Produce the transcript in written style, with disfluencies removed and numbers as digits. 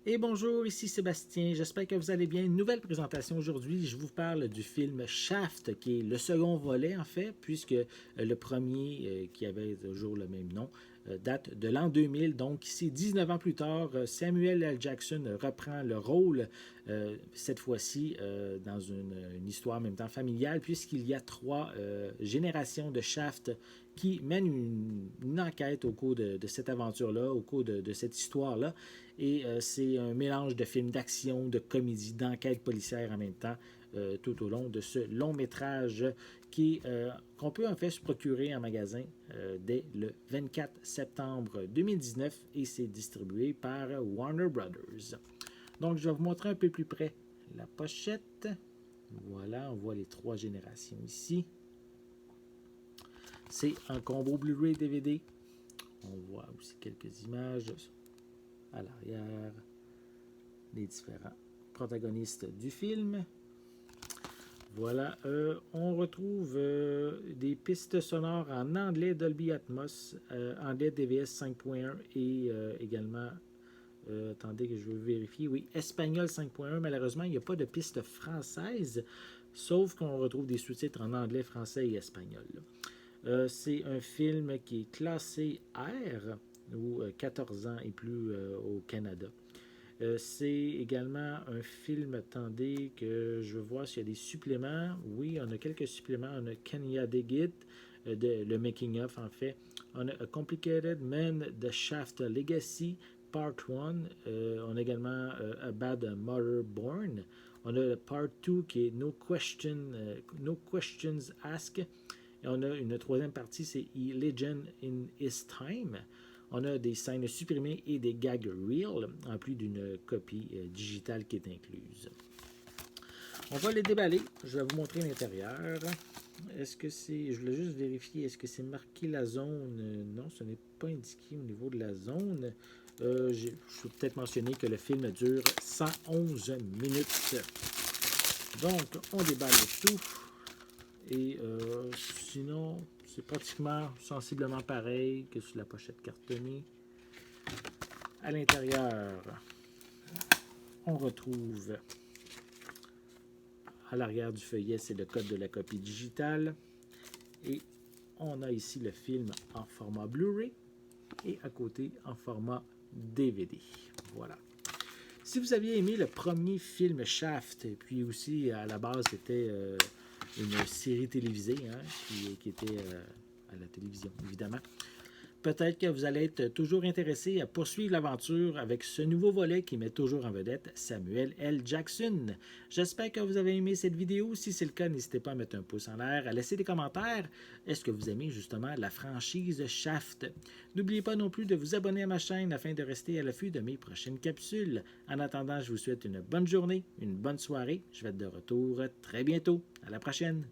Et bonjour, ici Sébastien, j'espère que vous allez bien. Une nouvelle présentation aujourd'hui, je vous parle du film Shaft, qui est le second volet en fait, puisque le premier, qui avait toujours le même nom, date de l'an 2000. Donc ici, 19 ans plus tard, Samuel L. Jackson reprend le rôle, cette fois-ci dans une histoire en même temps familiale, puisqu'il y a trois générations de Shaft qui mènent une enquête au cours de cette aventure-là, au cours de cette histoire-là. Et c'est un mélange de films d'action, de comédie, d'enquête policière en même temps, tout au long de ce long métrage qu'on peut en fait se procurer en magasin dès le 24 septembre 2019 et c'est distribué par Warner Brothers. Donc je vais vous montrer un peu plus près la pochette. Voilà, on voit les trois générations ici. C'est un combo Blu-ray DVD. On voit aussi quelques images à l'arrière, les différents protagonistes du film. Voilà, on retrouve des pistes sonores en anglais Dolby Atmos, anglais DVS 5.1 et également, attendez que je veux vérifier, oui, espagnol 5.1. Malheureusement, il n'y a pas de piste française, sauf qu'on retrouve des sous-titres en anglais, français et espagnol. C'est un film qui est classé R, ou 14 ans et plus au Canada. C'est également un film, attendez, que je veux voir s'il y a des suppléments. Oui, on a quelques suppléments. On a Kenya Digit, le making-of en fait. On a A Complicated Man, The Shaft Legacy, Part 1. On a également A Bad Mother Born. On a Part 2 qui est No Questions Asked. Et on a une troisième partie, c'est Legend in His Time. On a des scènes supprimées et des gags real, en plus d'une copie digitale qui est incluse. On va les déballer. Je vais vous montrer l'intérieur. Est-ce que c'est... Je voulais juste vérifier, est-ce que c'est marqué la zone? Non, ce n'est pas indiqué au niveau de la zone. Je peux peut-être mentionner que le film dure 111 minutes. Donc, on déballe le tout. Et sinon, c'est pratiquement sensiblement pareil que sur la pochette cartonnée. À l'intérieur, on retrouve à l'arrière du feuillet, c'est le code de la copie digitale. Et on a ici le film en format Blu-ray et à côté en format DVD. Voilà. Si vous aviez aimé le premier film Shaft, et puis aussi à la base c'était une série télévisée qui était à la télévision, évidemment. Peut-être que vous allez être toujours intéressé à poursuivre l'aventure avec ce nouveau volet qui met toujours en vedette Samuel L. Jackson. J'espère que vous avez aimé cette vidéo. Si c'est le cas, n'hésitez pas à mettre un pouce en l'air, à laisser des commentaires. Est-ce que vous aimez justement la franchise Shaft? N'oubliez pas non plus de vous abonner à ma chaîne afin de rester à l'affût de mes prochaines capsules. En attendant, je vous souhaite une bonne journée, une bonne soirée. Je vais être de retour très bientôt. À la prochaine!